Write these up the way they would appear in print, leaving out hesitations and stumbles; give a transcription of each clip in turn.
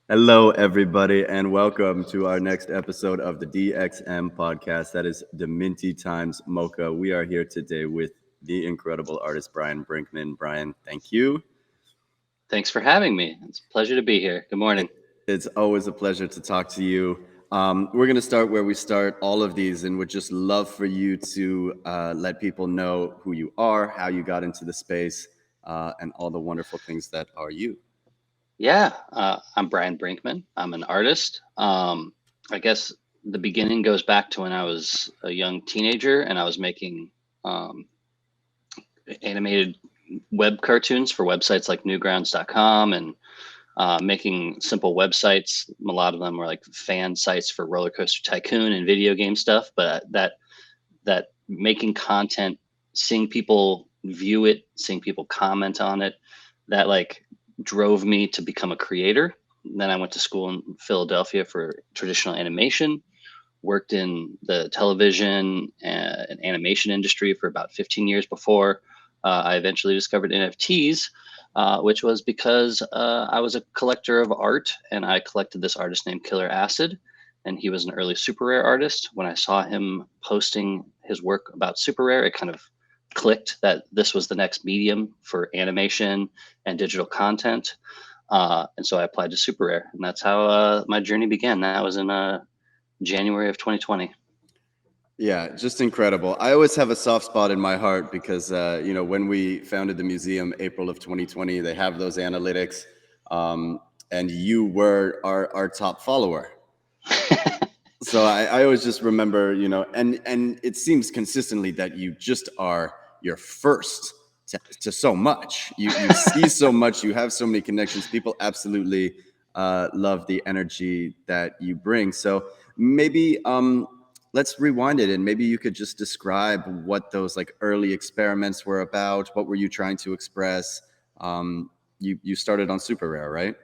Hello, everybody, and welcome to our next episode of the DXM podcast. That is DMINTI times Mocha. We are here today with the incredible artist Brian Brinkman. Brian, thank you. Thanks for having me. It's a pleasure to be here. Good morning. It's always a pleasure to talk to you. We're going to start where we start all of these, and would just love for you to let people know who you are, how you got into the space, and all the wonderful things that are you. I'm Brian Brinkman. I'm an artist. I guess the beginning goes back to when I was a young teenager and I was making um, animated web cartoons for websites like newgrounds.com and making simple websites. A lot of them were like fan sites for Roller Coaster Tycoon and video game stuff. But that making content, seeing people view it, seeing people comment on it, that like drove me to become a creator. And then I went to school in Philadelphia for traditional animation, worked in the television and animation industry for about 15 years before I eventually discovered NFTs, which was because I was a collector of art and I collected this artist named Killer Acid. And he was an early super rare artist. When I saw him posting his work about super rare, it kind of clicked that this was the next medium for animation and digital content. And so I applied to super rare, and that's how my journey began. That was in January of 2020. Yeah, just incredible. I always have a soft spot in my heart because, when we founded the museum, April of 2020, they have those analytics, and you were our top follower. So I always just remember, and it seems consistently that you just are your first to so much. You see so much, you have so many connections. People absolutely love the energy that you bring. So maybe let's rewind it, and maybe you could just describe what those like early experiments were about. What were you trying to express? You started on Super Rare, right?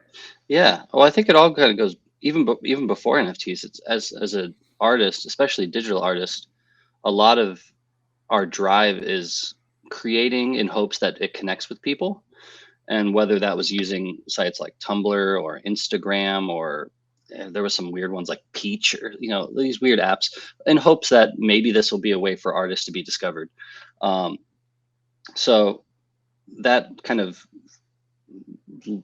Yeah. Well, I think it all kind of goes even before NFTs. It's as an artist, especially digital artist, a lot of our drive is creating in hopes that it connects with people. And whether that was using sites like Tumblr or Instagram or there was some weird ones like Peach or these weird apps in hopes that maybe this will be a way for artists to be discovered. Um, so that kind of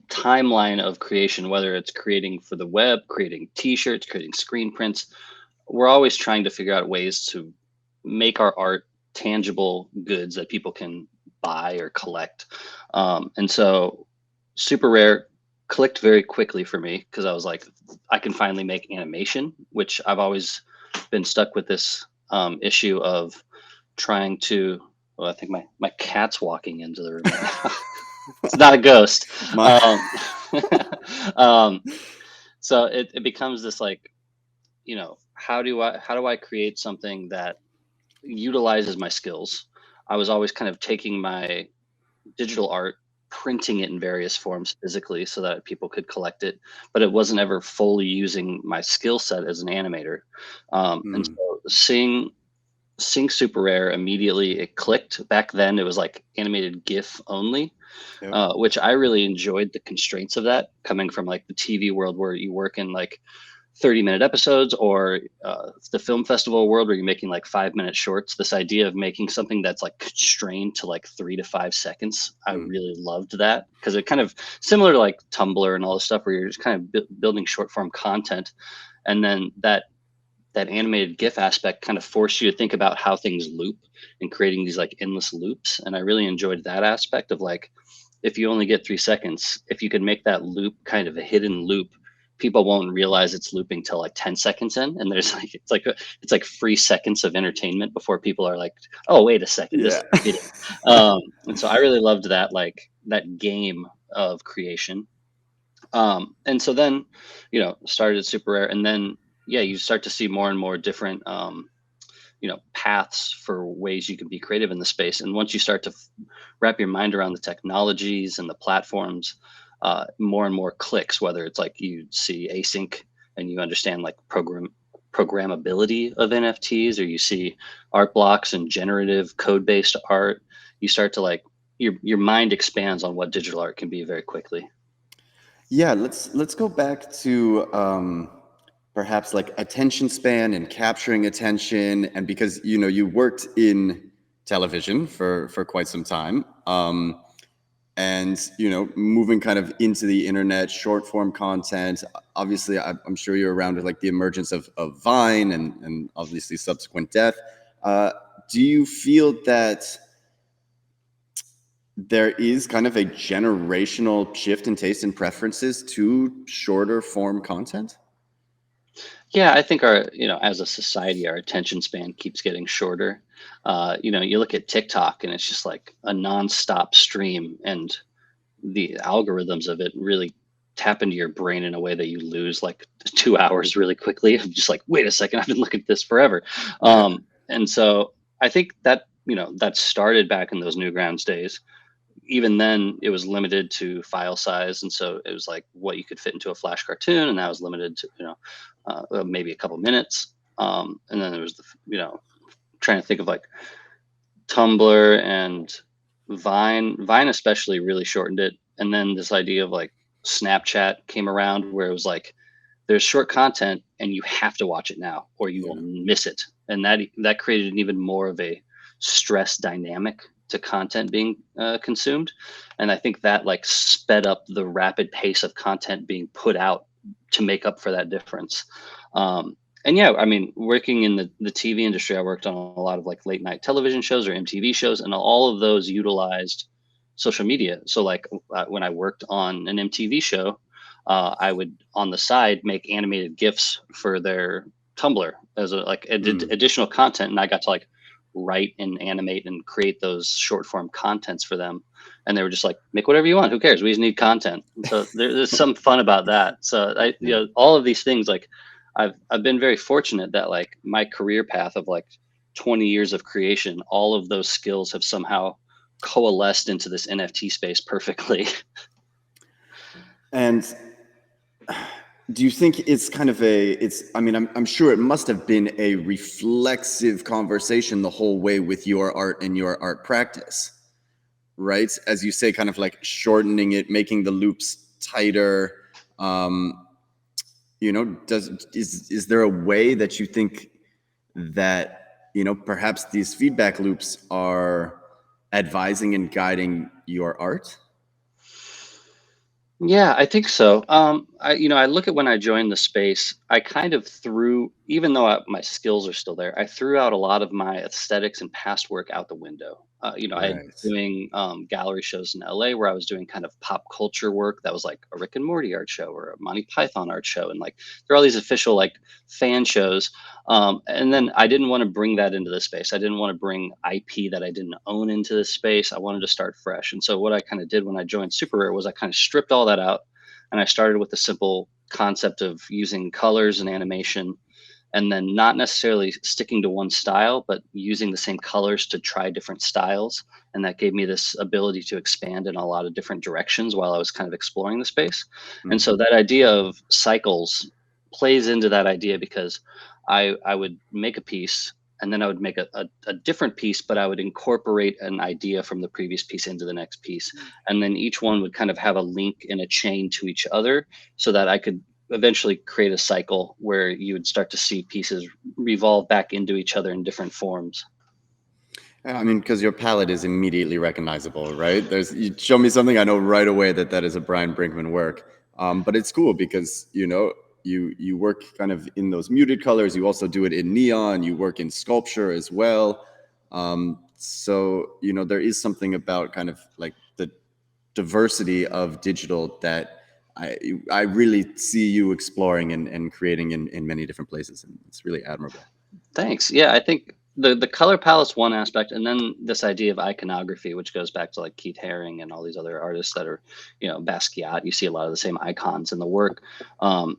timeline of creation, whether it's creating for the web, creating T-shirts, creating screen prints, we're always trying to figure out ways to make our art tangible goods that people can buy or collect. And so super rare clicked very quickly for me because I was like, I can finally make animation, which I've always been stuck with this issue of trying to. Well, I think my cat's walking into the room right now. It's not a ghost. My Um, um, so it becomes this like, how do I create something that utilizes my skills? I was always kind of taking my digital art, printing it in various forms physically so that people could collect it, but it wasn't ever fully using my skill set as an animator. And Hmm. so seeing super rare immediately it clicked. Back then it was like animated GIF only, Yep. which I really enjoyed the constraints of that, coming from like the TV world where you work in like 30-minute episodes, or the film festival world where you're making like 5-minute shorts. This idea of making something that's like constrained to like 3 to 5 seconds, I Hmm. really loved that because it kind of similar to like Tumblr and all this stuff where you're just kind of building short form content, and then that animated GIF aspect kind of forced you to think about how things loop and creating these like endless loops. And I really enjoyed that aspect of like, if you only get 3 seconds, if you could make that loop kind of a hidden loop, people won't realize it's looping till like 10 seconds in. And there's like, it's like free seconds of entertainment before people are like, oh, wait a second, this Yeah. is hidden. And so I really loved that, like that game of creation. And so then, started super rare, and then yeah, you start to see more and more different paths for ways you can be creative in the space. And once you start to wrap your mind around the technologies and the platforms, more and more clicks. Whether it's like you see async and you understand like programmability of NFTs, or you see art blocks and generative code based art, you start to like your mind expands on what digital art can be very quickly. Yeah, let's go back to perhaps like attention span and capturing attention, and because you worked in television for quite some time, and moving kind of into the internet, short form content. Obviously, I'm sure you're around with like the emergence of Vine and obviously subsequent death. Uh, do you feel that there is kind of a generational shift in taste and preferences to shorter form content? Yeah, I think our, as a society, our attention span keeps getting shorter. You look at TikTok and it's just like a nonstop stream, and the algorithms of it really tap into your brain in a way that you lose like 2 hours really quickly. I'm just like, wait a second, I've been looking at this forever. Yeah. And so I think that, that started back in those Newgrounds days. Even then it was limited to file size, and so it was like what you could fit into a flash cartoon, and that was limited to maybe a couple minutes. And then there was the trying to think of like Tumblr and Vine especially really shortened it, and then this idea of like Snapchat came around where it was like there's short content and you have to watch it now or you will Yeah. miss it, and that created an even more of a stress dynamic to content being consumed. And I think that like sped up the rapid pace of content being put out to make up for that difference. And yeah, I mean, working in the TV industry, I worked on a lot of like late night television shows or MTV shows, and all of those utilized social media. So like when I worked on an MTV show, I would on the side make animated GIFs for their Tumblr as a like Mm. additional content, and I got to like write and animate and create those short form contents for them. And they were just like, make whatever you want. Who cares? We just need content. And so there's some fun about that. So Yeah. all of these things, like I've been very fortunate that like my career path of like 20 years of creation, all of those skills have somehow coalesced into this NFT space perfectly. And do you think it's kind of I mean, I'm sure it must have been a reflexive conversation the whole way with your art and your art practice, right? As you say, kind of like shortening it, making the loops tighter. Um, is there a way that you think that, perhaps these feedback loops are advising and guiding your art? Yeah, I think so. I look at when I joined the space, I kind of threw, even though my skills are still there, I threw out a lot of my aesthetics and past work out the window. I had Right. doing gallery shows in LA where I was doing kind of pop culture work that was like a Rick and Morty art show or a Monty Python art show, and like there are all these official like fan shows. And then I didn't want to bring that into the space. I didn't want to bring IP that I didn't own into this space. I wanted to start fresh. And so what I kind of did when I joined Super Rare was I kind of stripped all that out, and I started with the simple concept of using colors and animation, and then not necessarily sticking to one style, but using the same colors to try different styles. And that gave me this ability to expand in a lot of different directions while I was kind of exploring the space. And Mm. so that idea of cycles plays into that idea because I would make a piece and then I would make a different piece, but I would incorporate an idea from the previous piece into the next piece. And then each one would kind of have a link in a chain to each other so that I could eventually create a cycle where you would start to see pieces revolve back into each other in different forms. I mean, because your palette is immediately recognizable, right? You show me something, I know right away that that is a Brian Brinkman work. But it's cool because you work kind of in those muted colors. You also do it in neon. You work in sculpture as well. So there is something about kind of like the diversity of digital that I I really see you exploring and creating in many different places, and it's really admirable. Thanks. Yeah, I think the color palette's one aspect, and then this idea of iconography, which goes back to like Keith Haring and all these other artists that are, Basquiat. You see a lot of the same icons in the work.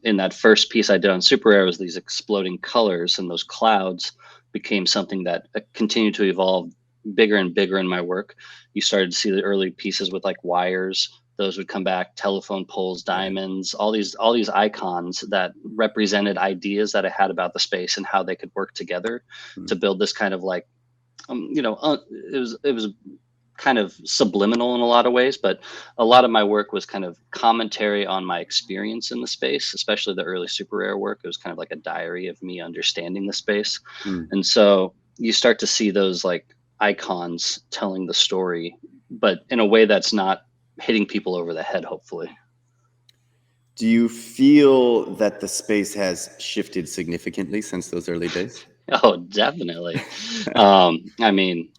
In that first piece I did on Super Air was these exploding colors, and those clouds became something that continued to evolve bigger and bigger in my work. You started to see the early pieces with like wires. Those would come back, telephone poles, Right. diamonds, all these icons that represented ideas that I had about the space and how they could work together Mm. to build this kind of like, it was kind of subliminal in a lot of ways, but a lot of my work was kind of commentary on my experience in the space, especially the early super rare work. It was kind of like a diary of me understanding the space. Mm. And so you start to see those like icons telling the story, but in a way that's not hitting people over the head, hopefully. Do you feel that the space has shifted significantly since those early days? Oh, definitely. I mean,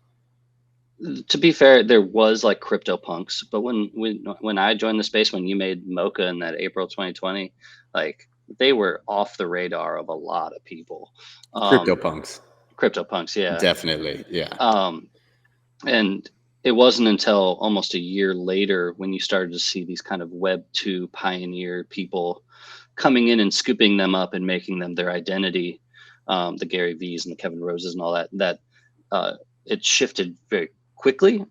to be fair, there was like crypto punks, but when I joined the space, when you made Mocha in that April 2020, like they were off the radar of a lot of people. Um, CryptoPunks, crypto punks, yeah. definitely. Yeah. Um, and it wasn't until almost a year later when you started to see these kind of Web 2 pioneer people coming in and scooping them up and making them their identity, the Gary V's and the Kevin Roses and all that, uh, it shifted very quickly.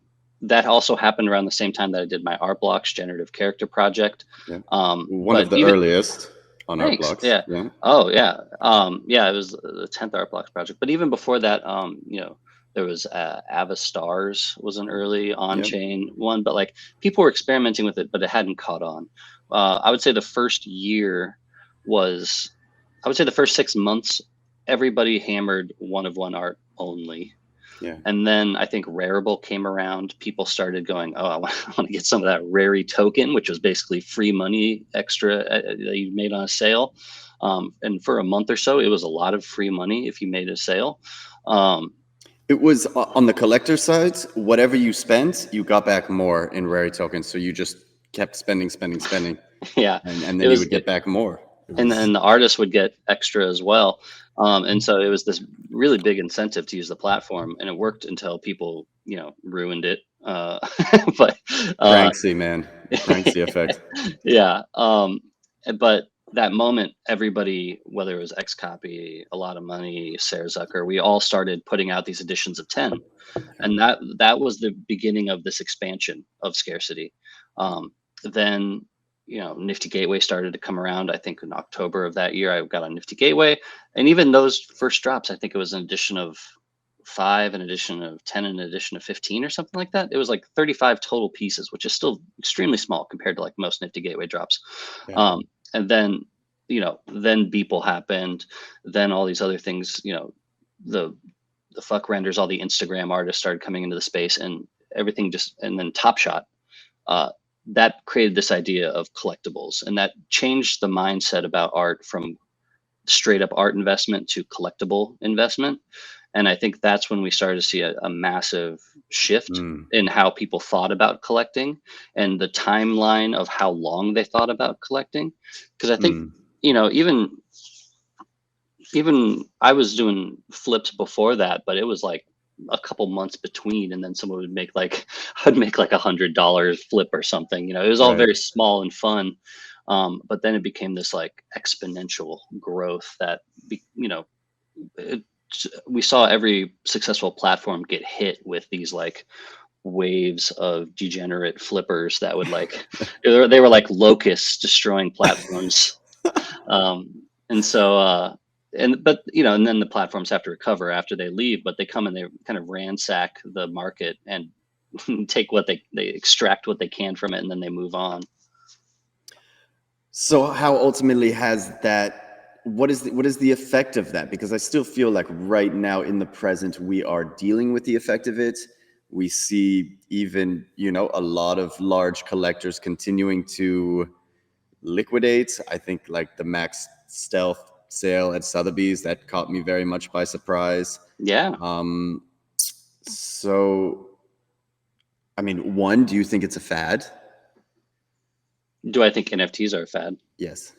That also happened around the same time that I did my Art Blocks generative character project. Yeah. Um, One but of the even earliest on our Thanks. blocks. Yeah. Yeah. Oh, yeah. Yeah, it was the 10th Art Blocks project. But even before that, there was Ava Stars was an early Yep. on-chain one, but like people were experimenting with it, but it hadn't caught on. I would say the first year was, I would say the first 6 months, everybody hammered one of one art only. Yeah. And then I think Rarible came around. People started going, "Oh, I want to get some of that Rary token," which was basically free money extra that you made on a sale. And for a month or so, it was a lot of free money if you made a sale. Um, It was on the collector side, whatever you spent, you got back more in rare tokens. So you just kept spending, yeah, and it then you was, would get back more. It and was then the artist would get extra as well. And so it was this really big incentive to use the platform, and it worked until people, ruined it. But uh, Pranksy, man. The Pranksy effect. yeah. But that moment, everybody, whether it was Xcopy, a lot of money, Sarah Zucker, we all started putting out these editions of 10. And that was the beginning of this expansion of scarcity. Then, Nifty Gateway started to come around. I think in October of that year, I got on Nifty Gateway. And even those first drops, I think it was an edition of 5, an edition of 10, an edition of 15 or something like that. It was like 35 total pieces, which is still extremely small compared to like most Nifty Gateway drops. Yeah. And then, then Beeple happened. Then all these other things, the fuck renders, all the Instagram artists started coming into the space, and everything just, and then Top Shot, that created this idea of collectibles, and that changed the mindset about art from straight up art investment to collectible investment. And I think that's when we started to see a massive shift Mm, in how people thought about collecting and the timeline of how long they thought about collecting. Because I think, mm. even I was doing flips before that, but it was like a couple months between, and then someone would make like I'd make like $100 flip or something. It was all Right. very small and fun. But then it became this like exponential growth that it, we saw every successful platform get hit with these like waves of degenerate flippers that would like they were like locusts destroying platforms. And so and then the platforms have to recover after they leave, but they come and they kind of ransack the market and take what they extract what they can from it, and then they move on. So how ultimately has that what is the effect of that? Because I still feel like right now in the present we are dealing with the effect of it. We see even, a lot of large collectors continuing to liquidate. I think like the Max Stealth sale at Sotheby's that caught me very much by surprise. Yeah. Um, so I mean, one, do you think it's a fad? Do I think NFTs are a fad? Yes.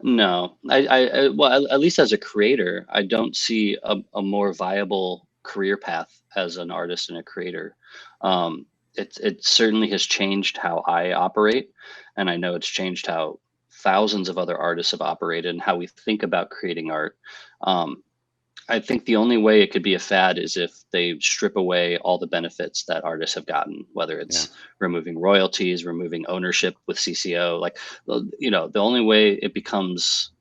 No, well, at least as a creator, I don't see a more viable career path as an artist and a creator. It certainly has changed how I operate, and I know it's changed how thousands of other artists have operated and how we think about creating art. Um, I think the only way it could be a fad is if they strip away all the benefits that artists have gotten, whether Yeah. it's removing royalties, removing ownership with CCO. Like, the only way it becomes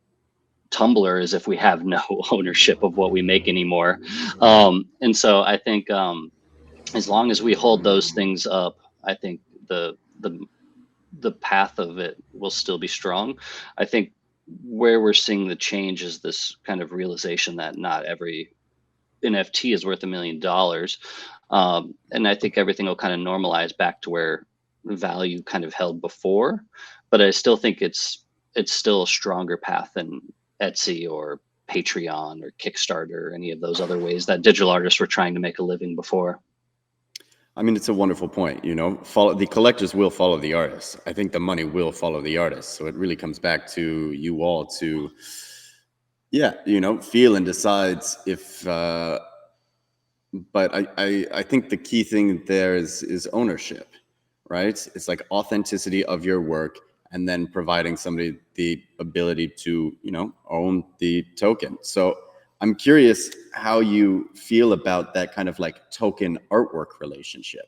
Tumblr is if we have no ownership of what we make anymore. And so I think As long as we hold those things up, I think the path of it will still be strong. I think where we're seeing the change is this kind of realization that not every NFT is worth $1 million. And I think everything will kind of normalize back to where value kind of held before. But I still think it's still a stronger path than Etsy or Patreon or Kickstarter or any of those other ways that digital artists were trying to make a living before. I mean, it's a wonderful point. Follow the collectors will follow the artists. I think the money will follow the artists. So it really comes back to you all to, yeah, feel and decides if. But I think the key thing there is ownership, right? It's like authenticity of your work, and then providing somebody the ability to own the token. So I'm curious how you feel about that kind of like token artwork relationship.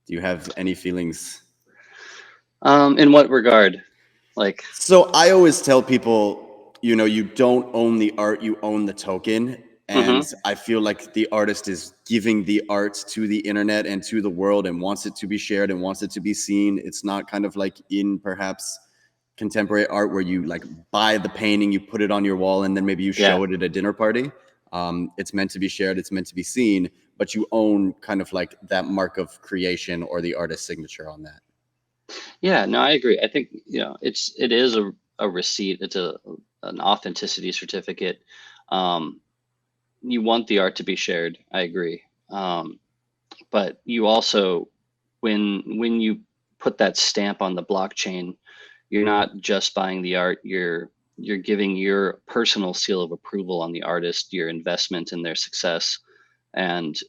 Do you have any feelings? In what regard? Like, So I always tell people, you don't own the art, you own the token. And mhm. I feel like the artist is giving the art to the internet and to the world and wants it to be shared and wants it to be seen. It's not kind of like in perhaps contemporary art where you like buy the painting, you put it on your wall, and then maybe you Yeah. show it at a dinner party. It's meant to be shared, it's meant to be seen, but you own kind of like that mark of creation or the artist's signature on that. Yeah, no, I agree. I think, it is a receipt. It's an authenticity certificate. Um, you want the art to be shared. I agree. But you also, when you put that stamp on the blockchain, you're not just buying the art. You're giving your personal seal of approval on the artist, your investment in their success, and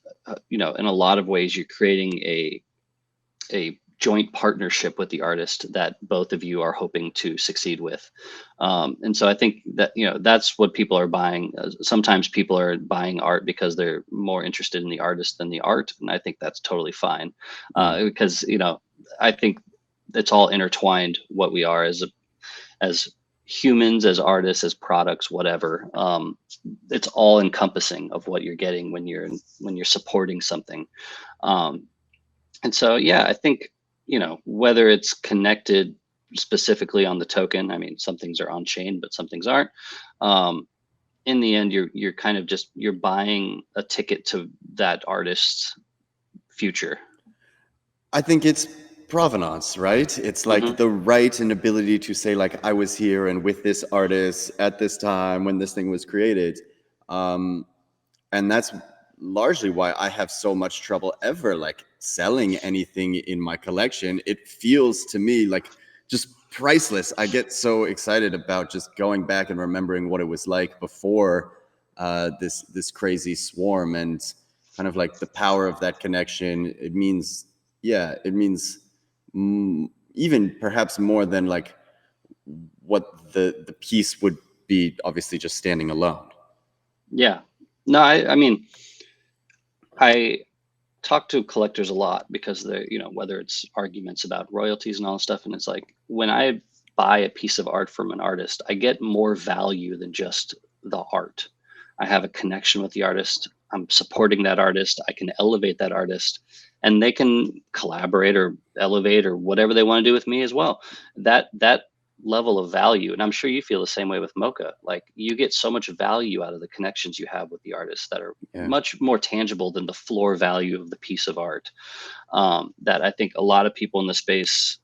in a lot of ways, you're creating a joint partnership with the artist that both of you are hoping to succeed with. And so I think that, that's what people are buying. Sometimes people are buying art because they're more interested in the artist than the art. And I think that's totally fine. Mm. Because, I think it's all intertwined what we are as humans, as artists, as products, whatever. It's all encompassing of what you're getting when you're supporting something. Um, and so, yeah, I think, whether it's connected specifically on the token, I mean, some things are on chain, but some things aren't. Um, in the end, you're kind of just you're buying a ticket to that artist's future. I think it's provenance, right? It's Hmm. like the right and ability to say, like, I was here and with this artist at this time when this thing was created. Um, and that's largely why I have so much trouble ever like selling anything in my collection. It feels to me like just priceless. I get so excited about just going back and remembering what it was like before this crazy swarm, and kind of like the power of that connection. It means, yeah, it means even perhaps more than like what the piece would be, obviously just standing alone. Yeah. No, I mean, I talk to collectors a lot because they're, whether it's arguments about royalties and all this stuff. And it's like when I buy a piece of art from an artist, I get more value than just the art. I have a connection with the artist. I'm supporting that artist. I can elevate that artist, and they can collaborate or elevate or whatever they want to do with me as well. That level of value, and I'm sure you feel the same way with Mocha. Like you get so much value out of the connections you have with the artists that are Yeah. much more tangible than the floor value of the piece of art. That I think a lot of people in the space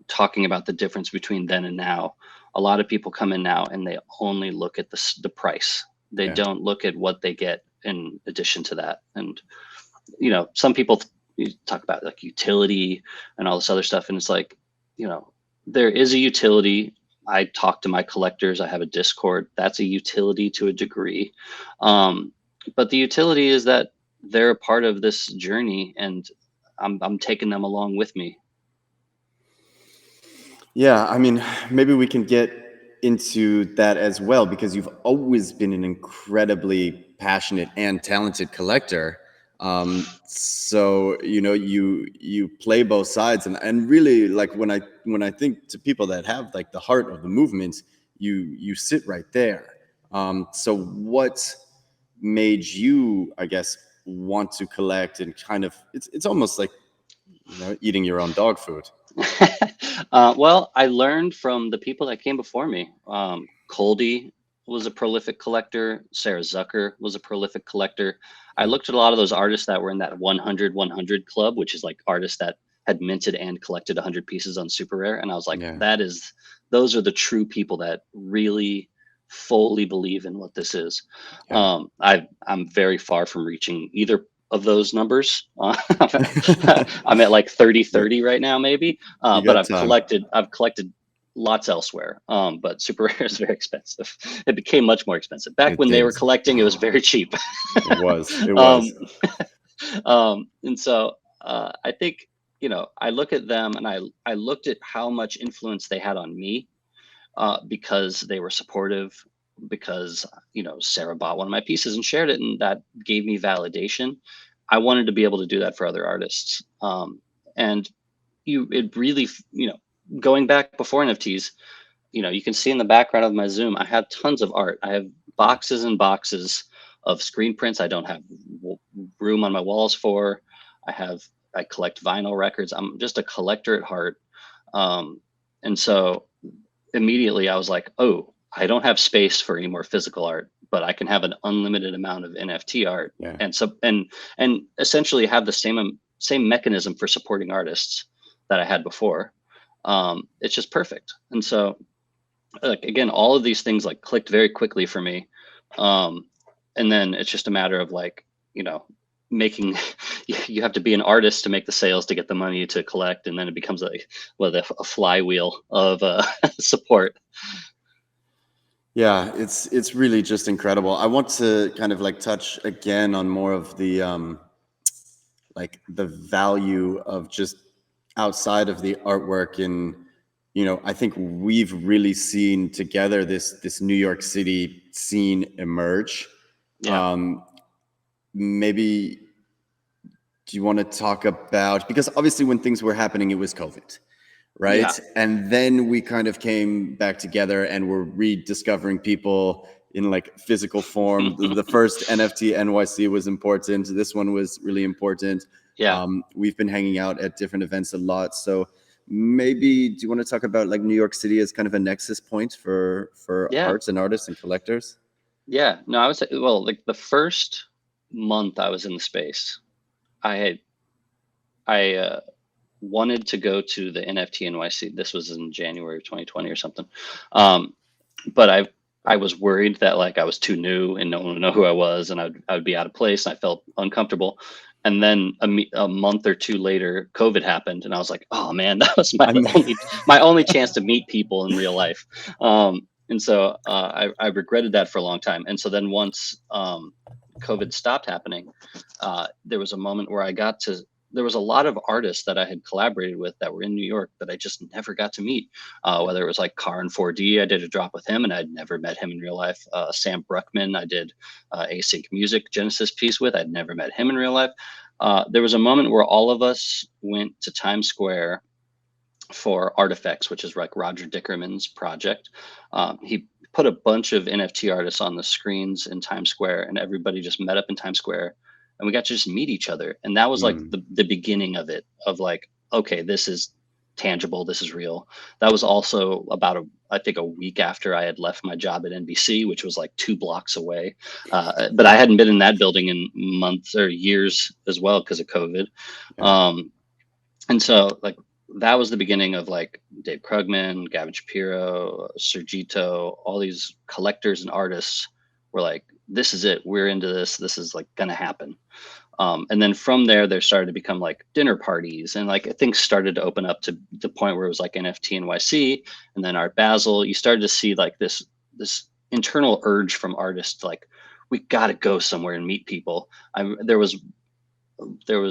talking about the difference between then and now. A lot of people come in now and they only look at the price. They Yeah. don't look at what they get in addition to that. And some people talk about like utility and all this other stuff, and it's like, there is a utility. I talk to my collectors. I have a Discord. That's a utility to a degree. Um, but the utility is that they're a part of this journey, and I'm taking them along with me. Yeah, I mean, maybe we can get into that as well, because you've always been an incredibly passionate and talented collector. So you play both sides, and really, like when I think to people that have like the heart of the movement, you sit right there. So what made you, I guess, want to collect, and kind of it's almost like, eating your own dog food. Well, I learned from the people that came before me. Coldy was a prolific collector. Sarah Zucker was a prolific collector. I Yeah. looked at a lot of those artists that were in that 100-100 club, which is like artists that had minted and collected 100 pieces on super rare. And I was like, Yeah. those are the true people that really fully believe in what this is. Yeah. I'm very far from reaching either of those numbers. I'm at like 30-30 right now, maybe. You But got time. I've collected lots elsewhere. But super rare is very expensive. It became much more expensive. Back It when they did. were collecting, it was very cheap. It was. It was. um, and so I think, I look at them and I looked at how much influence they had on me, because they were supportive, because, Sarah bought one of my pieces and shared it, and that gave me validation. I wanted to be able to do that for other artists. And it really, going back before NFTs, you can see in the background of my Zoom, I have tons of art. I have Yeah. boxes and boxes of screen prints I don't have room on my walls for. I collect vinyl records. I'm just a collector at heart. And so immediately I was like, oh, I don't have space for any more physical art, but I can have an unlimited amount of NFT art. Yeah. And so, and essentially have the same mechanism for supporting artists that I had before. It's just perfect. And so, like, again, all of these things like clicked very quickly for me. Um, and then it's just a matter of like, making, you have to be an artist to make the sales to get the money to collect. And then it becomes a flywheel of support. Yeah, it's really just incredible. I want to kind of like touch again on more of the like the value of just outside of the artwork. And I think we've really seen together this New York City scene emerge. Yeah. um Maybe, do you want to talk about, because obviously when things were happening it was COVID, Yeah. right? And then we kind of came back together and we're rediscovering people in like physical form. The first NFT NYC was important. This one was really important. Yeah. We've been hanging out at different events a lot. So maybe, do you want to talk about like New York City as kind of a nexus point for Yeah. arts and artists and collectors? Yeah. No, I was, well, like the first month I was in the space, I had, I wanted to go to the NFT NYC. This was in January of 2020 or something. But I was worried that like I was too new and no one would know who I was, and I would be out of place, and I felt uncomfortable. And then a month or two later, COVID happened, and I was like, oh man, that was I'm my only chance to meet people in real life. And so I regretted that for a long time. And so then once COVID stopped happening, there was a moment where there was a lot of artists that I had collaborated with that were in New York that I just never got to meet. Whether it was like Car and 4D, I did a drop with him and I'd never met him in real life. Sam Bruckman, I did Async Music Genesis piece with. I'd never met him in real life. There was a moment where all of us went to Times Square for Artifacts, which is like Roger Dickerman's project. He put a bunch of NFT artists on the screens in Times Square, and everybody just met up in Times Square, and we got to just meet each other. And that was like Mm, the beginning of it, of like, okay, this is tangible, this is real. That was also about I think a week after I had left my job at NBC, which was like 2 blocks away. But I hadn't been in that building in months or years as well because of COVID. yeah. Um, and so like that was the beginning of like Dave Krugman, Gavin Shapiro, Sergito, all these collectors and artists were like, this is it. We're into this. This is like gonna happen. And then from there started to become like dinner parties, and like things started to open up to the point where it was like NFT NYC and then Art Basel. You started to see like this internal urge from artists like, we got to go somewhere and meet people. There was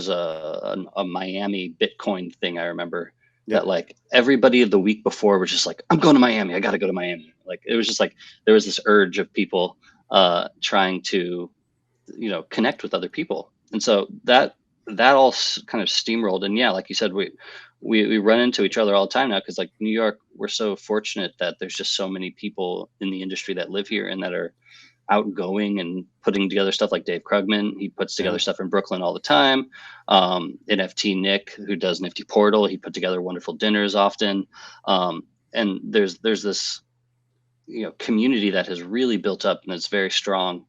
a Miami Bitcoin thing I remember that Yep. like everybody the week before was just like, I'm going to Miami. I got to go to Miami. Like it was just like there was this urge of people trying to connect with other people, and so that all kind of steamrolled. And yeah, like you said, we run into each other all the time now because like New York, we're so fortunate that there's just so many people in the industry that live here and that are outgoing and putting together stuff, like Dave Krugman. He puts together Yeah. stuff in Brooklyn all the time. NFT Nick, who does Nifty Portal, he put together wonderful dinners often. And there's this, community that has really built up and it's very strong.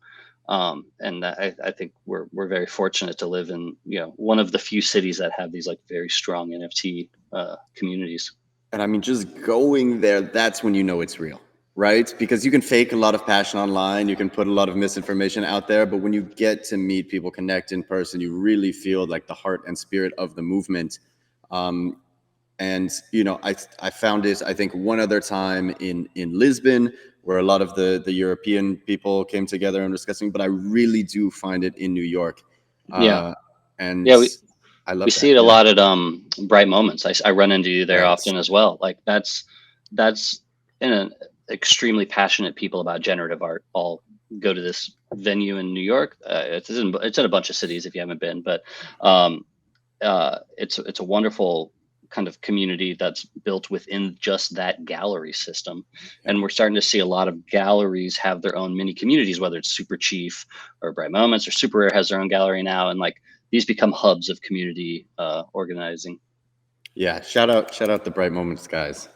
And I think we're very fortunate to live in, one of the few cities that have these like very strong NFT communities. And I mean, just going there, that's when you know it's real, right? Because you can fake a lot of passion online, you can put a lot of misinformation out there, but when you get to meet people, connect in person, you really feel like the heart and spirit of the movement. Um, and I found it, I think, one other time in Lisbon, where a lot of the European people came together and discussing, but I really do find it in New York. Yeah. uh, and Yeah. I We love see that. it a Yeah. lot at Bright Moments. I run into you there Right. often as well. Like that's in an extremely passionate people about generative art all go to this venue in New York. It's in a bunch of cities if you haven't been, but um, it's a wonderful kind of community that's built within just that gallery system. Yeah. And we're starting to see a lot of galleries have their own mini communities, whether it's Super Chief or Bright Moments or Super Rare has their own gallery now. And like these become hubs of community organizing. Yeah, shout out the Bright Moments guys.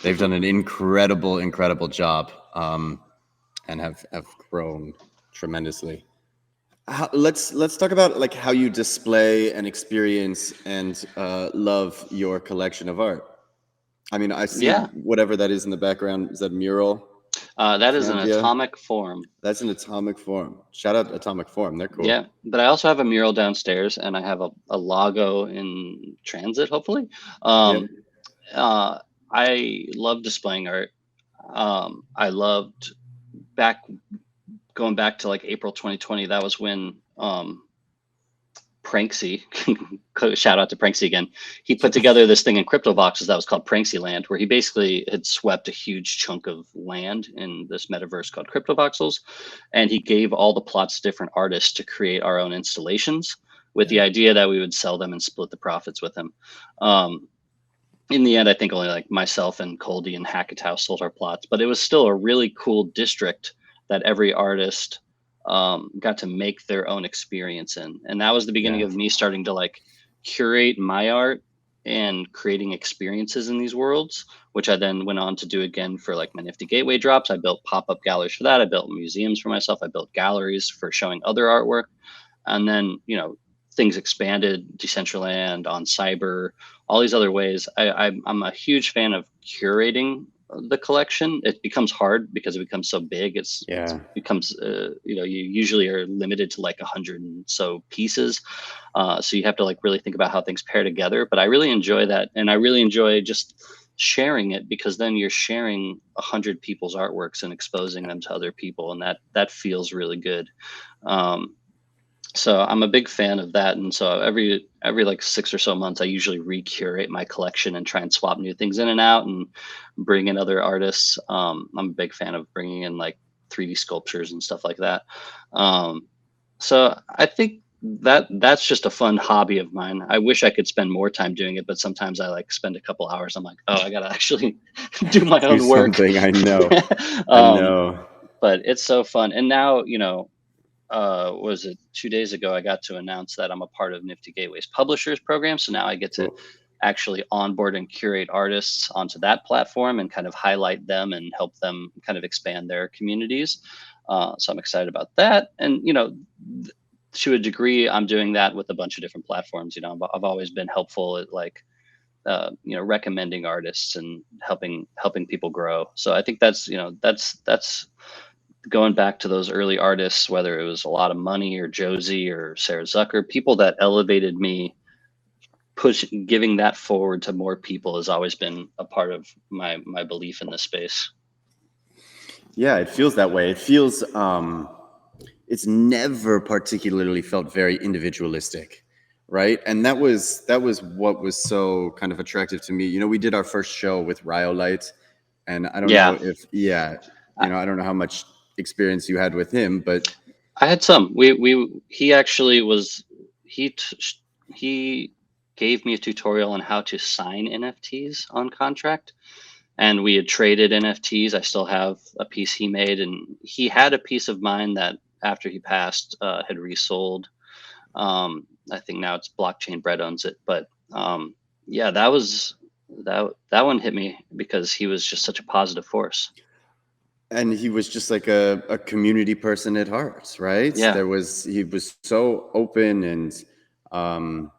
They've done an incredible job, and have grown tremendously. Let's talk about like how you display and experience and love your collection of art. I mean, I see Yeah, whatever that is in the background. Is that mural? that is an Canvia? atomic form. That's an atomic form. Shout out Atomic Form. They're cool. Yeah, but I also have a mural downstairs, and I have a Lago in transit, hopefully. Yep. Um, uh, I love displaying art. I loved back going back to like April 2020. That was when Pranksy, shout out to Pranksy again. He put together this thing in crypto boxes that was called Pranksy Land, where he basically had swept a huge chunk of land in this metaverse called Crypto Voxels, and he gave all the plots to different artists to create our own installations, with the Yeah. idea that we would sell them and split the profits with him. Um, in the end, I think only like myself and Coldy and Hackatow sold our plots, but it was still a really cool district that every artist got to make their own experience in. And that was the beginning Yeah. of me starting to like curate my art and creating experiences in these worlds, which I then went on to do again for like my Nifty Gateway drops. I built pop-up galleries for that. I built museums for myself. I built galleries for showing other artwork. And then, things expanded, Decentraland, on Cyber, all these other ways. I'm a huge fan of curating the collection. It becomes hard because it becomes so big. It's Yeah. becomes you usually are limited to like 100 and so pieces. So you have to like really think about how things pair together. But I really enjoy that, and I really enjoy just sharing it, because then you're sharing 100 people's artworks and exposing them to other people, and that feels really good. Um, so I'm a big fan of that, and so every like 6 or so months, I usually recurate my collection and try and swap new things in and out, and bring in other artists. I'm a big fan of bringing in like 3D sculptures and stuff like that. Um, so I think that's just a fun hobby of mine. I wish I could spend more time doing it, but sometimes I like spend a couple hours. I'm like, oh, I gotta actually do my Do own work. something. I know. I um, know. but it's so fun, and now was it 2 days ago, I got to announce that I'm a part of Nifty Gateway's publishers program. So now I get to Cool. actually onboard and curate artists onto that platform and kind of highlight them and help them kind of expand their communities. So I'm excited about that. And, to a degree, I'm doing that with a bunch of different platforms. I've always been helpful at like, recommending artists and helping people grow. So I think that's going back to those early artists, whether it was a lot of money or Josie or Sarah Zucker, people that elevated me, giving that forward to more people has always been a part of my belief in this space. Yeah, it feels that way. It feels it's never particularly felt very individualistic, right? And that was what was so kind of attractive to me. We did our first show with Rhyolite, and I don't know Yeah, if yeah, I, I don't know how much experience you had with him, but I had some. He actually was he t- he gave me a tutorial on how to sign NFTs on contract. and we had traded NFTs. I still have a piece he made, and he had a piece of mine that after he passed had resold. I think now it's Blockchain Bread owns it, but yeah, that one hit me because he was just such a positive force. And he was just like a community person at heart, right? Yeah, He was so open and um,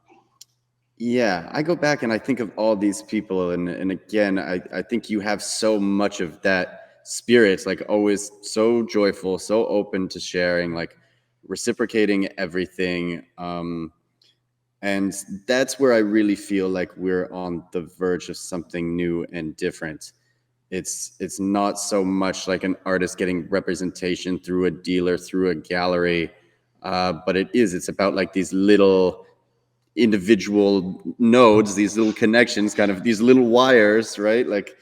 yeah, I go back and I think of all these people, and again, I think you have so much of that spirit, like always so joyful, so open to sharing, like reciprocating everything. And that's where I really feel like we're on the verge of something new and different. It's not so much like an artist getting representation through a dealer, through a gallery, but it's about like these little individual nodes, these little connections, kind of these little wires, right? Like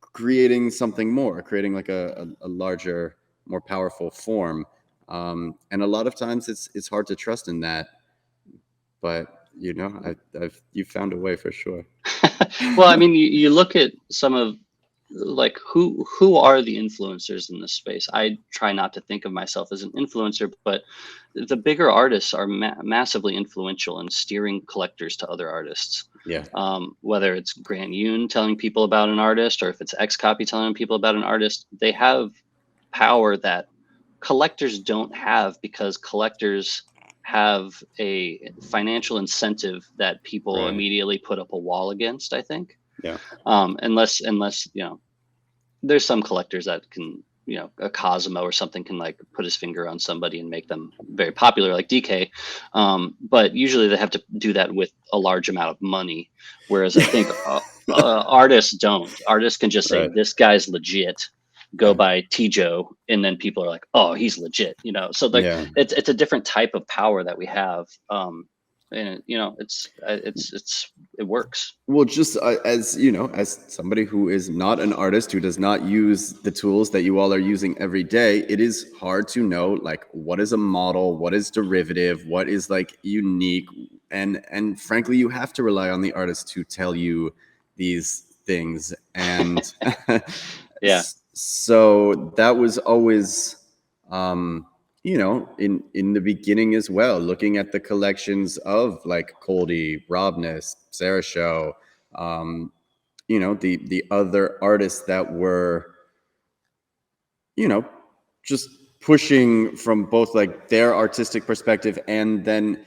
creating something more, creating like a larger, more powerful form. And a lot of times it's hard to trust in that, but you found a way for sure. well, I mean, you look at some of like who are the influencers in this space. I try not to think of myself as an influencer, but the bigger artists are massively influential in steering collectors to other artists. Yeah, Whether it's Grant Yoon telling people about an artist, or if it's X Copy telling people about an artist, they have power that collectors don't have, because collectors have a financial incentive that people right. immediately put up a wall against, I think. Yeah, Unless there's some collectors that can, a Cosmo or something can like put his finger on somebody and make them very popular, like DK. But usually they have to do that with a large amount of money, whereas I think artists don't. Artists can just say right. this guy's legit, go Yeah, by Tijo, and then people are like, oh, he's legit. So like yeah. it's a different type of power that we have. And it works. Well, just as you know, as somebody who is not an artist, who does not use the tools that you all are using every day, it is hard to know like what is a model, what is derivative, what is like unique, and frankly, you have to rely on the artist to tell you these things. And Yeah. so that was always in the beginning as well, looking at the collections of like Coldy, Robness, Sarah Show, um, the other artists that were, you know, just pushing from both like their artistic perspective and then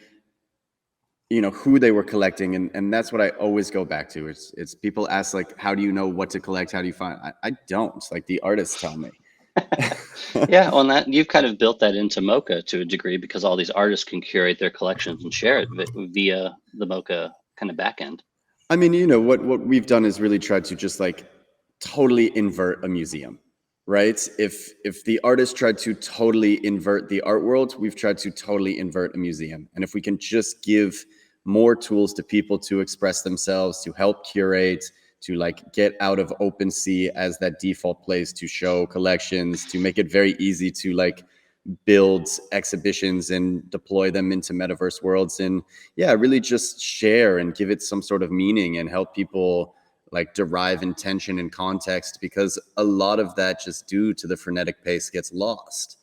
who they were collecting, and that's what I always go back to. It's people ask like, how do you know what to collect? How do you find? I don't. Like the artists tell me. Yeah, well, that you've kind of built that into Mocha to a degree, because all these artists can curate their collections and share it via the Mocha kind of backend. I mean, what we've done is really tried to just like totally invert a museum, right? If the artist tried to totally invert the art world, we've tried to totally invert a museum. And if we can just give more tools to people to express themselves, to help curate, to like get out of OpenSea as that default place to show collections, to make it very easy to like build exhibitions and deploy them into metaverse worlds, and yeah, really just share and give it some sort of meaning and help people like derive intention and context, because a lot of that, just due to the frenetic pace, gets lost.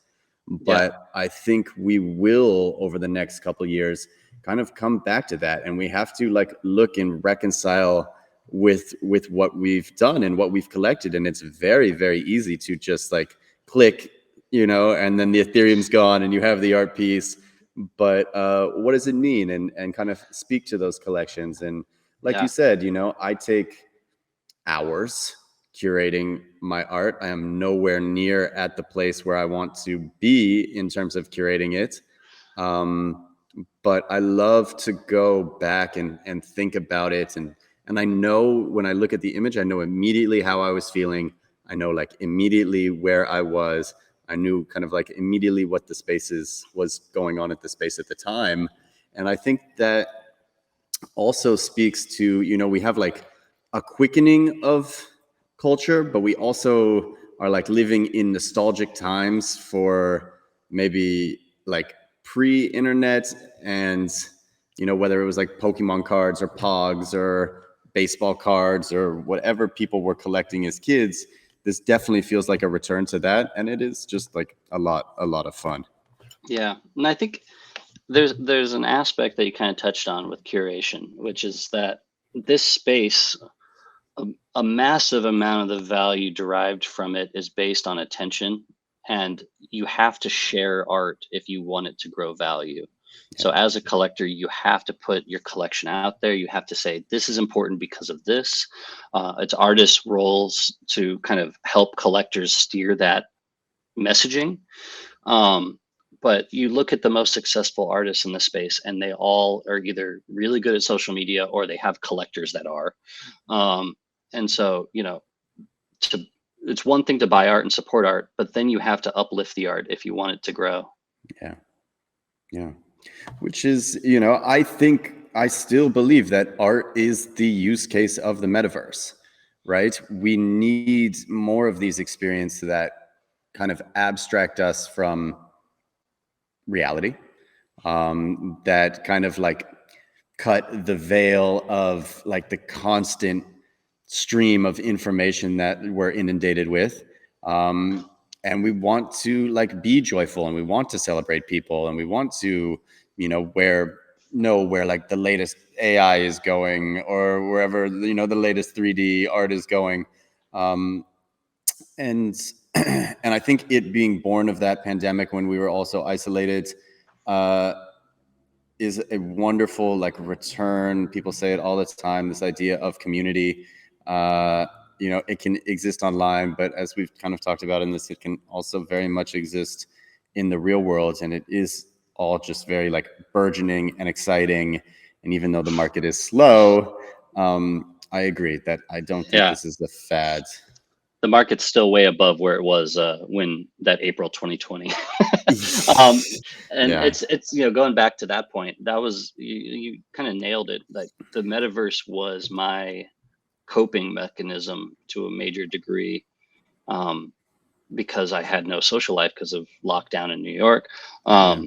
Yeah, But I think we will, over the next couple of years, kind of come back to that, and we have to like look and reconcile with what we've done and what we've collected. And it's very, very easy to just like click, and then the Ethereum's gone and you have the art piece. But what does it mean? And kind of speak to those collections. And like you yeah, said, I take hours curating my art. I am nowhere near at the place where I want to be in terms of curating it. Um, but I love to go back and think about it. And I know when I look at the image, I know immediately how I was feeling. I know like immediately where I was. I knew kind of like immediately what the spaces was going on at the space at the time. And I think that also speaks to, we have like a quickening of culture, but we also are like living in nostalgic times for maybe like pre-internet, and whether it was like Pokemon cards or Pogs or baseball cards or whatever people were collecting as kids, this definitely feels like a return to that, and it is just like a lot of fun. Yeah, and I think there's an aspect that you kind of touched on with curation, which is that this space, a massive amount of the value derived from it is based on attention, and you have to share art if you want it to grow value. So Yeah, as a collector, you have to put your collection out there. You have to say, this is important because of this. It's artists' roles to kind of help collectors steer that messaging. Um, but you look at the most successful artists in the space, and they all are either really good at social media or they have collectors that are. Um, and so, to it's one thing to buy art and support art, but then you have to uplift the art if you want it to grow. yeah, yeah. Which is, I think I still believe that art is the use case of the metaverse, right? We need more of these experiences that kind of abstract us from reality, that kind of like cut the veil of like the constant stream of information that we're inundated with. And we want to like be joyful, and we want to celebrate people, and we want to, know where like the latest AI is going, or wherever, the latest 3D art is going. And and I think it being born of that pandemic when we were also isolated, uh, is a wonderful like return. People say it all the time, this idea of community. uh it can exist online, but as we've kind of talked about in this, it can also very much exist in the real world, and it is all just very like burgeoning and exciting. And even though the market is slow, I agree that I don't think Yeah, this is the fad. the market's still way above where it was when that April 2020. um, and Yeah, it's going back to that point, that was you kind of nailed it. Like the metaverse was my coping mechanism to a major degree, um, because I had no social life because of lockdown in New York. yeah,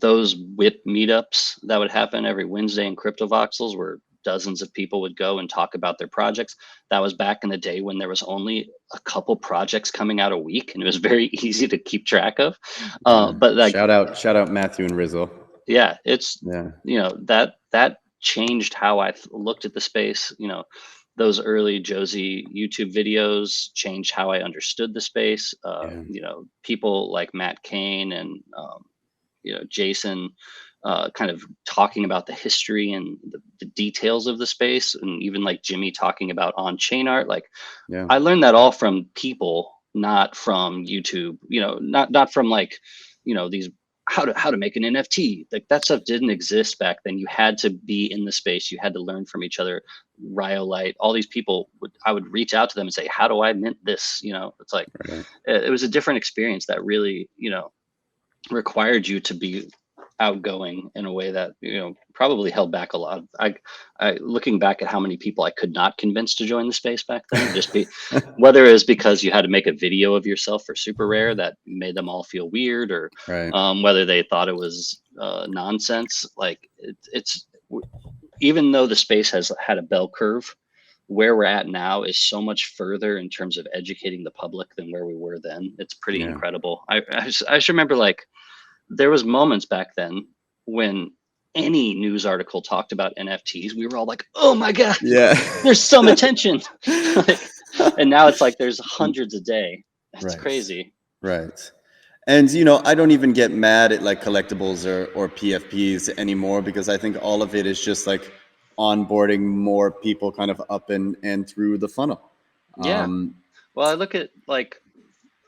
Those whip meetups that would happen every Wednesday in Crypto Voxels, where dozens of people would go and talk about their projects. That was back in the day when there was only a couple projects coming out a week, and it was very easy to keep track of. yeah. But like, Shout out Matthew and Rizzle. yeah, it's Yeah, that changed how I looked at the space. Those early Josie YouTube videos changed how I understood the space. yeah, People like Matt Kane and Jason, kind of talking about the history and the details of the space, and even like Jimmy talking about on-chain art. Like, yeah, I learned that all from people, not from YouTube. Not from like, these how to make an NFT. Like that stuff didn't exist back then. You had to be in the space. You had to learn from each other. Rhyolite, all these people I would reach out to them and say, "How do I mint this?" It's like right. it was a different experience that really, required you to be outgoing in a way that probably held back a lot. I looking back at how many people I could not convince to join the space back then, just be whether it was because you had to make a video of yourself for Super Rare that made them all feel weird, or Right. whether they thought it was nonsense. Like it's even though the space has had a bell curve, where we're at now is so much further in terms of educating the public than where we were then. It's pretty Yeah. incredible. I just remember, like, there was moments back then when any news article talked about NFTs, we were all like, "Oh my god, Yeah. there's some attention!" Like, and now it's like there's hundreds a day. It's Right. crazy. Right. And I don't even get mad at like collectibles or PFPs anymore, because I think all of it is just like onboarding more people kind of up and through the funnel. Yeah. Um, Well, I look at, like,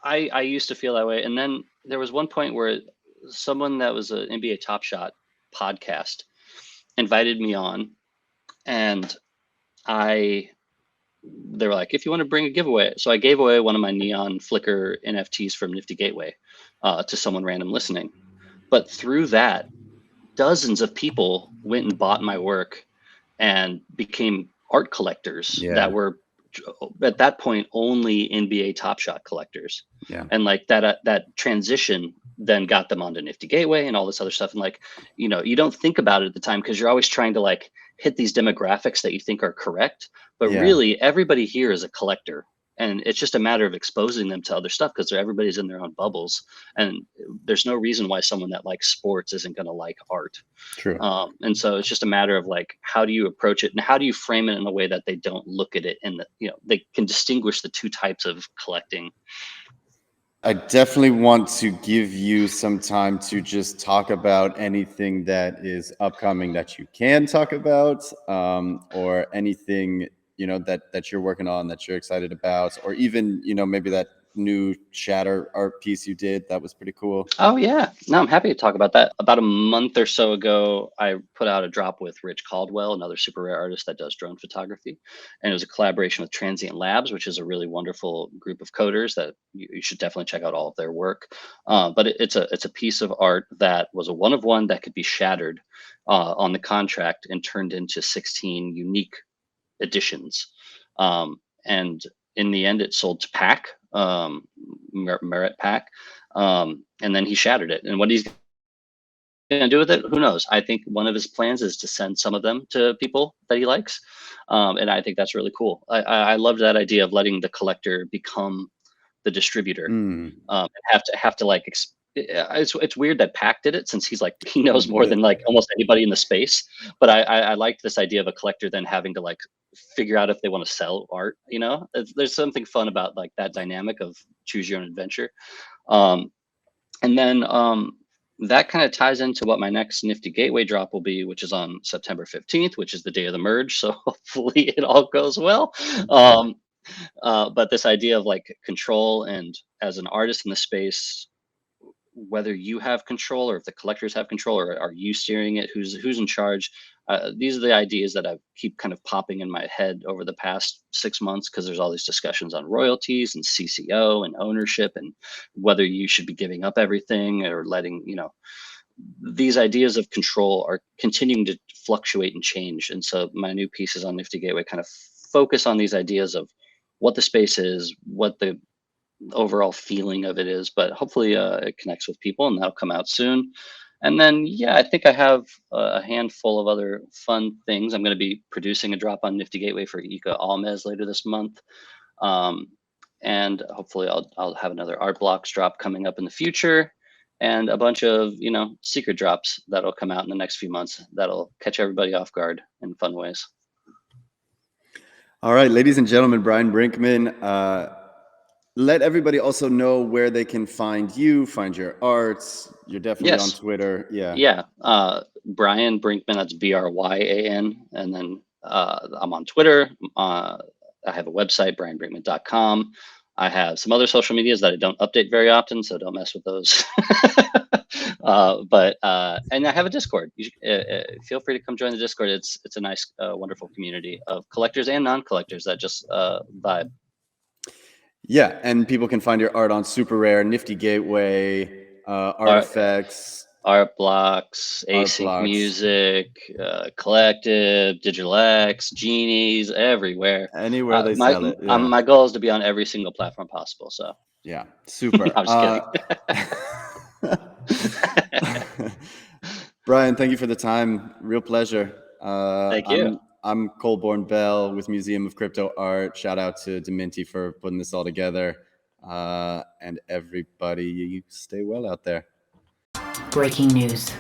I used to feel that way, and then there was one point where someone that was an NBA Top Shot podcast invited me on, and I they were like, if you want to bring a giveaway. So I gave away one of my neon flicker NFTs from Nifty Gateway to someone random listening. But through that, dozens of people went and bought my work and became art collectors that yeah. were at that point only NBA Top Shot collectors. Yeah. And like that transition then got them onto Nifty Gateway and all this other stuff. And like, you don't think about it at the time because you're always trying to like hit these demographics that you think are correct, but Yeah. really everybody here is a collector. And it's just a matter of exposing them to other stuff because everybody's in their own bubbles. And there's no reason why someone that likes sports isn't going to like art. True. And so it's just a matter of like, how do you approach it and how do you frame it in a way that they don't look at it and they can distinguish the two types of collecting. I definitely want to give you some time to just talk about anything that is upcoming that you can talk about, or anything, that you're working on that you're excited about, or even, maybe that new shatter art piece you did. That was pretty cool. Oh yeah, no, I'm happy to talk about that. About a month or so ago, I put out a drop with Rich Caldwell, another super rare artist that does drone photography, and it was a collaboration with Transient Labs, which is a really wonderful group of coders that you should definitely check out all of their work. But it's a piece of art that was a one of one that could be shattered on the contract and turned into 16 unique editions. And in the end, it sold to Pack, Merit Pack. And then he shattered it. And what he's going to do with it, who knows? I think one of his plans is to send some of them to people that he likes. And I think that's really cool. I love that idea of letting the collector become the distributor. And have to like, it's weird that Pac did it since he's like, he knows more than like almost anybody in the space. But I liked this idea of a collector then having to like figure out if they want to sell art, there's something fun about like that dynamic of choose your own adventure. And then that kind of ties into what my next Nifty Gateway drop will be, which is on September 15th, which is the day of the merge. So hopefully it all goes well. But this idea of like control, and as an artist in the space, whether you have control or if the collectors have control, or are you steering it, who's in charge. These are the ideas that I keep kind of popping in my head over the past 6 months, because there's all these discussions on royalties and CCO and ownership and whether you should be giving up everything or letting, these ideas of control are continuing to fluctuate and change. And so my new pieces on Nifty Gateway kind of focus on these ideas of what the space is, what the overall feeling of it is, but hopefully it connects with people, and that'll come out soon. And then, yeah, I think I have a handful of other fun things. I'm going to be producing a drop on Nifty Gateway for Ika Almez later this month. And hopefully I'll have another Art Blocks drop coming up in the future, and a bunch of, secret drops that'll come out in the next few months that'll catch everybody off guard in fun ways. All right, ladies and gentlemen, Bryan Brinkman, let everybody also know where they can find you, find your arts. You're definitely on Twitter. Yeah. Bryan Brinkman, that's Bryan. And then I'm on Twitter. I have a website, bryanbrinkman.com. I have some other social medias that I don't update very often, so don't mess with those. And I have a Discord. Feel free to come join the Discord. It's a nice, wonderful community of collectors and non-collectors that just vibe. Yeah, and people can find your art on Super Rare, Nifty Gateway, Artifacts, Art Blocks, Async Music, Collective, Digital X, Genies, everywhere. Anywhere they sell it. Yeah. My goal is to be on every single platform possible. So yeah, super. I'm just kidding. Bryan, thank you for the time. Real pleasure. Thank you. I'm Colborn Bell with Museum of Crypto Art. Shout out to DMINTI for putting this all together. And everybody, you stay well out there. Breaking news.